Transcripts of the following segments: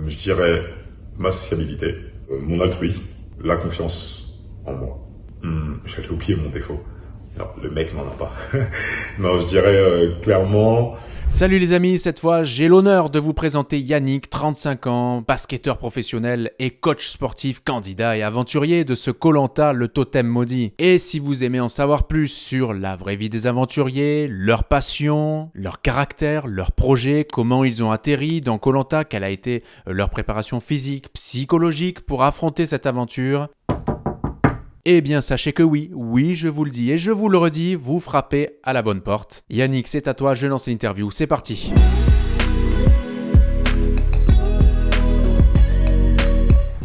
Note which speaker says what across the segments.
Speaker 1: Je dirais ma sociabilité, mon altruisme, la confiance en moi. J'allais oublier mon défaut. Alors, le mec n'en a pas. Non, je dirais clairement...
Speaker 2: Salut les amis, cette fois j'ai l'honneur de vous présenter Yannick, 35 ans, basketteur professionnel et coach sportif, candidat et aventurier de ce Koh-Lanta, le totem maudit. Et si vous aimez en savoir plus sur la vraie vie des aventuriers, leurs passions, leur caractère, leurs projets, comment ils ont atterri dans Koh-Lanta, quelle a été leur préparation physique, psychologique pour affronter cette aventure, eh bien, sachez que oui, je vous le dis et je vous le redis, vous frappez à la bonne porte. Yannick, c'est à toi, je lance l'interview, c'est parti.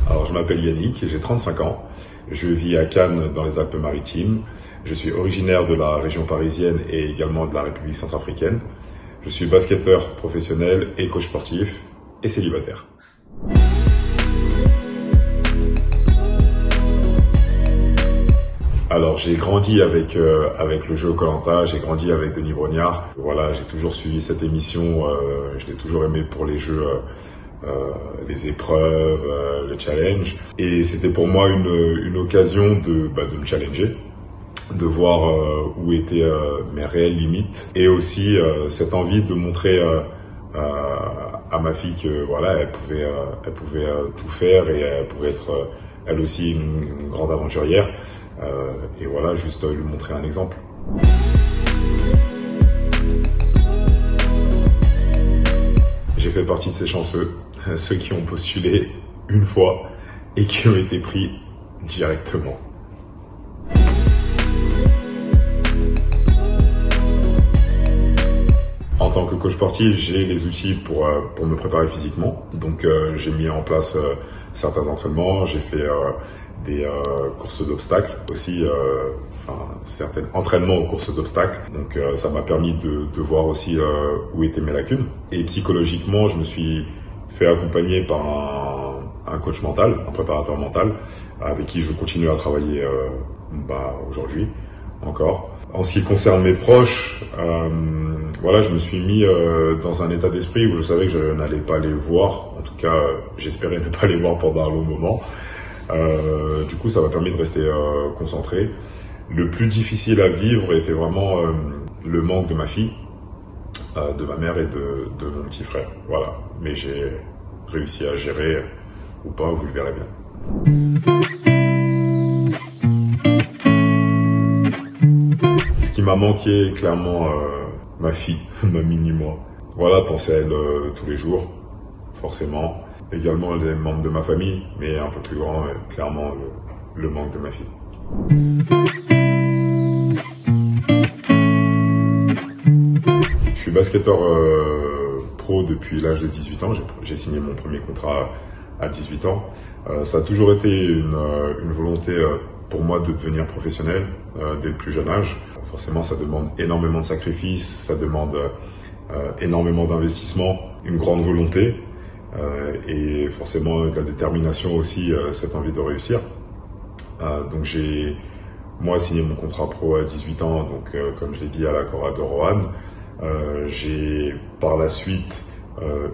Speaker 1: Alors, je m'appelle Yannick et j'ai 35 ans. Je vis à Cannes, dans les Alpes-Maritimes. Je suis originaire de la région parisienne et également de la République centrafricaine. Je suis basketteur professionnel et coach sportif et célibataire. Alors j'ai grandi avec le jeu Koh-Lanta, j'ai grandi avec Denis Brognard. Voilà, j'ai toujours suivi cette émission, je l'ai toujours aimé pour les jeux, les épreuves, le challenge. Et c'était pour moi une occasion de me challenger, de voir où étaient mes réelles limites et aussi cette envie de montrer à ma fille que voilà, elle pouvait tout faire et elle pouvait être elle aussi une grande aventurière. Et voilà, juste lui montrer un exemple. J'ai fait partie de ces chanceux, ceux qui ont postulé une fois et qui ont été pris directement. En tant que coach sportif, j'ai les outils pour me préparer physiquement. Donc j'ai mis en place certains entraînements, j'ai fait des courses d'obstacles aussi, certains entraînements aux courses d'obstacles. Donc ça m'a permis de voir aussi où étaient mes lacunes. Et psychologiquement, je me suis fait accompagner par un coach mental, un préparateur mental, avec qui je continue à travailler aujourd'hui encore. En ce qui concerne mes proches, voilà, je me suis mis dans un état d'esprit où je savais que je n'allais pas les voir. En tout cas, j'espérais ne pas les voir pendant un long moment. Du coup, ça m'a permis de rester concentré. Le plus difficile à vivre était vraiment le manque de ma fille, de ma mère et de mon petit frère. Voilà, mais j'ai réussi à gérer ou pas, vous le verrez bien. Ce qui m'a manqué, clairement, ma fille, ma mini-moi. Voilà, penser à elle tous les jours, forcément. Également les membres de ma famille, mais un peu plus grand, clairement le manque de ma fille. Je suis basketteur pro depuis l'âge de 18 ans. J'ai signé mon premier contrat à 18 ans. Ça a toujours été une volonté pour moi de devenir professionnel dès le plus jeune âge. Forcément, ça demande énormément de sacrifices, ça demande énormément d'investissement, une grande volonté. Et forcément de la détermination aussi, cette envie de réussir. Donc j'ai signé mon contrat pro à 18 ans, donc comme je l'ai dit à la chorale de Roanne. J'ai par la suite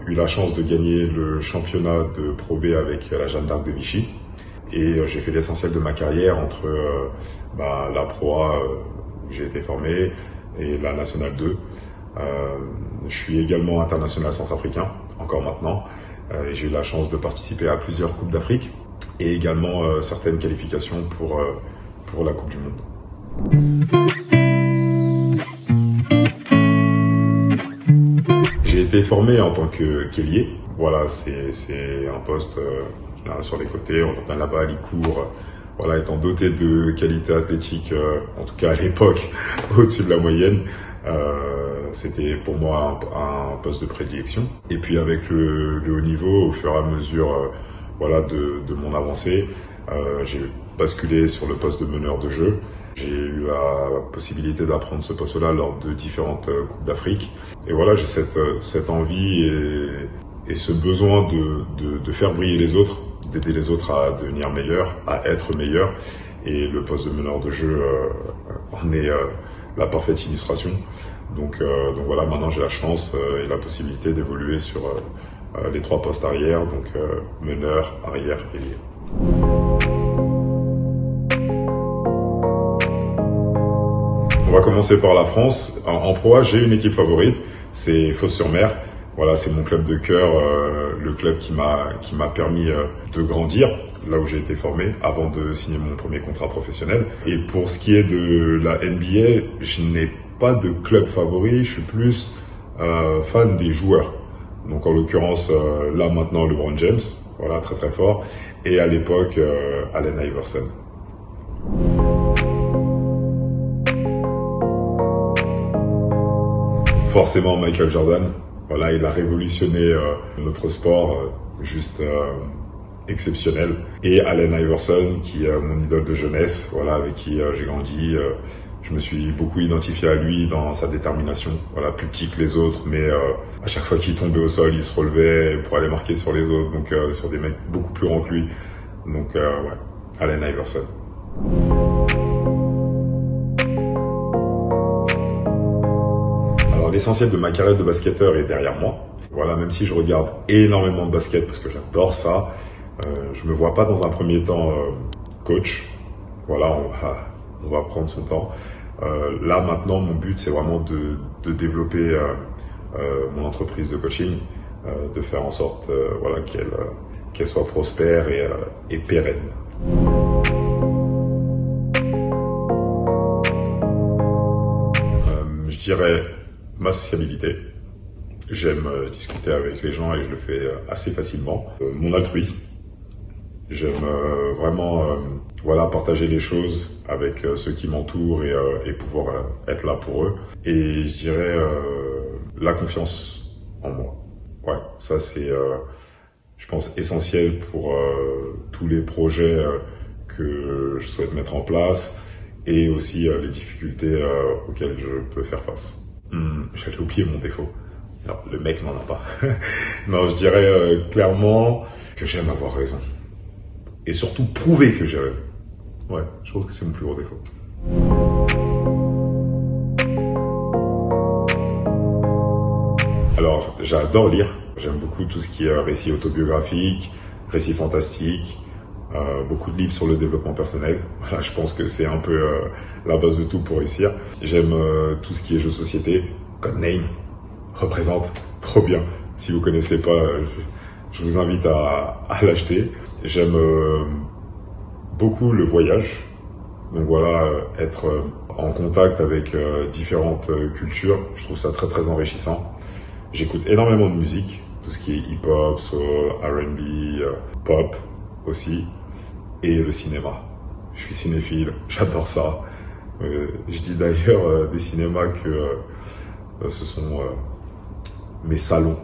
Speaker 1: eu la chance de gagner le championnat de Pro B avec la Jeanne d'Arc de Vichy. Et j'ai fait l'essentiel de ma carrière entre la Pro A où j'ai été formé et la Nationale 2. Je suis également international centrafricain, encore maintenant. J'ai eu la chance de participer à plusieurs Coupes d'Afrique et également certaines qualifications pour la Coupe du Monde. J'ai été formé en tant qu'ailier. Voilà, c'est un poste sur les côtés, on entend là-bas, il court. Voilà, étant doté de qualités athlétiques, en tout cas à l'époque, au-dessus de la moyenne. C'était pour moi un poste de prédilection. Et puis avec le haut niveau, au fur et à mesure de mon avancée, j'ai basculé sur le poste de meneur de jeu. J'ai eu la possibilité d'apprendre ce poste-là lors de différentes Coupes d'Afrique. Et voilà, j'ai cette envie et ce besoin de faire briller les autres, d'aider les autres à devenir meilleurs, à être meilleurs. Et le poste de meneur de jeu en est la parfaite illustration. Donc voilà, maintenant j'ai la chance et la possibilité d'évoluer sur les 3 postes arrière, donc meneur, arrière, ailier. On va commencer par la France. En Pro A, j'ai une équipe favorite, c'est Fos-sur-Mer. Voilà, c'est mon club de cœur, le club qui m'a permis de grandir, là où j'ai été formé, avant de signer mon premier contrat professionnel. Et pour ce qui est de la NBA, je n'ai pas de club favori, je suis plus fan des joueurs. Donc en l'occurrence, là maintenant, LeBron James, voilà, très très fort. Et à l'époque, Allen Iverson. Forcément Michael Jordan, voilà, il a révolutionné notre sport, juste exceptionnel. Et Allen Iverson, qui est mon idole de jeunesse, voilà, avec qui j'ai grandi. Je me suis beaucoup identifié à lui dans sa détermination, voilà, plus petit que les autres, mais à chaque fois qu'il tombait au sol, il se relevait pour aller marquer sur les autres, donc sur des mecs beaucoup plus grands que lui. Donc ouais, Allen Iverson. L'essentiel de ma carrière de basketteur est derrière moi. Voilà, même si je regarde énormément de basket parce que j'adore ça, je me vois pas dans un premier temps coach. Voilà, on va prendre son temps. Là maintenant, mon but c'est vraiment de développer mon entreprise de coaching, de faire en sorte voilà, qu'elle soit prospère et pérenne. Je dirais ma sociabilité. J'aime discuter avec les gens et je le fais assez facilement. Mon altruisme. J'aime vraiment voilà, partager les choses avec ceux qui m'entourent et pouvoir être là pour eux. Et je dirais la confiance en moi. Ouais, ça c'est, je pense, essentiel pour tous les projets que je souhaite mettre en place et aussi les difficultés auxquelles je peux faire face. J'allais oublier mon défaut. Alors, le mec n'en a pas. Non, je dirais clairement que j'aime avoir raison. Et surtout prouver que j'ai raison. Ouais, je pense que c'est mon plus gros défaut. Alors, j'adore lire. J'aime beaucoup tout ce qui est récit autobiographique, récit fantastique, beaucoup de livres sur le développement personnel. Voilà, je pense que c'est un peu la base de tout pour réussir. J'aime tout ce qui est jeux de société. Codename représente trop bien. Si vous connaissez pas, je vous invite à l'acheter. J'aime beaucoup le voyage. Donc voilà, être en contact avec différentes cultures, je trouve ça très très enrichissant. J'écoute énormément de musique, tout ce qui est hip-hop, soul, R&B, pop aussi, et le cinéma. Je suis cinéphile, j'adore ça. Je dis d'ailleurs des cinémas que ce sont mes salons.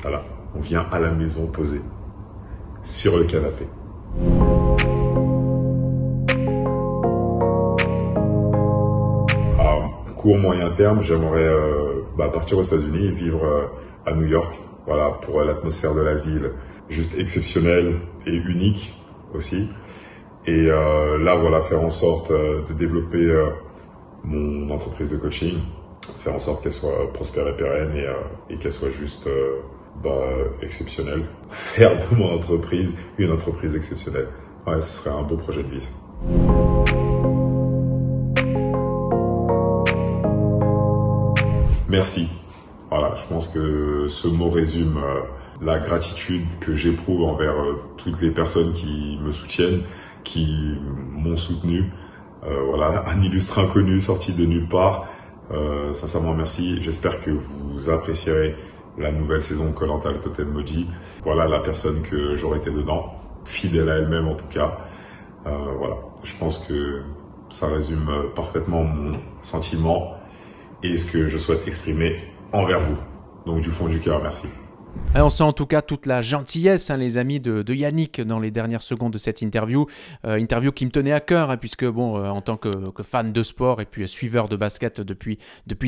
Speaker 1: Voilà, on vient à la maison poser sur le canapé. À court moyen terme, j'aimerais partir aux États-Unis et vivre à New York. Voilà, pour l'atmosphère de la ville, juste exceptionnelle et unique aussi. Et là, voilà, faire en sorte de développer mon entreprise de coaching, faire en sorte qu'elle soit prospère et pérenne et qu'elle soit juste exceptionnelle. Faire de mon entreprise une entreprise exceptionnelle. Ouais, ce serait un beau projet de vie. Ça. Merci. Voilà, je pense que ce mot résume la gratitude que j'éprouve envers toutes les personnes qui me soutiennent, qui m'ont soutenu. Voilà, un illustre inconnu sorti de nulle part. Sincèrement, merci. J'espère que vous apprécierez la nouvelle saison Koh-Lanta le Totem Maudit. Voilà la personne que j'aurais été dedans, fidèle à elle-même en tout cas. Voilà, je pense que ça résume parfaitement mon sentiment et ce que je souhaite exprimer envers vous. Donc du fond du cœur, merci.
Speaker 2: On sent en tout cas toute la gentillesse, les amis, de Yannick dans les dernières secondes de cette interview. Interview qui me tenait à cœur, puisque bon, en tant que fan de sport et puis suiveur de basket depuis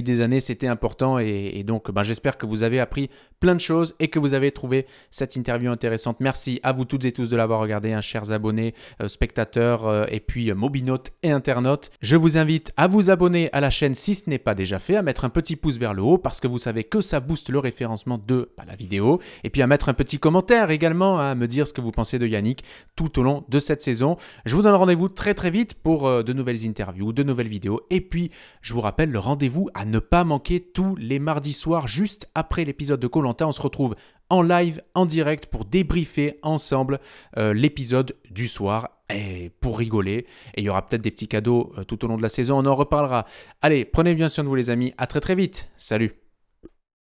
Speaker 2: des années, c'était important. Et donc, j'espère que vous avez appris plein de choses et que vous avez trouvé cette interview intéressante. Merci à vous toutes et tous de l'avoir regardé, chers abonnés, spectateurs et puis mobinautes et internautes. Je vous invite à vous abonner à la chaîne si ce n'est pas déjà fait, à mettre un petit pouce vers le haut parce que vous savez que ça booste le référencement de la vidéo vidéo, et puis à mettre un petit commentaire également, à me dire ce que vous pensez de Yannick tout au long de cette saison. Je vous donne rendez-vous très très vite pour de nouvelles interviews, de nouvelles vidéos, et puis je vous rappelle le rendez-vous à ne pas manquer tous les mardis soirs, juste après l'épisode de Koh-Lanta. On se retrouve en live, en direct, pour débriefer ensemble l'épisode du soir et pour rigoler. Et il y aura peut-être des petits cadeaux tout au long de la saison, on en reparlera. Allez, prenez bien soin de vous les amis, à très très vite, salut.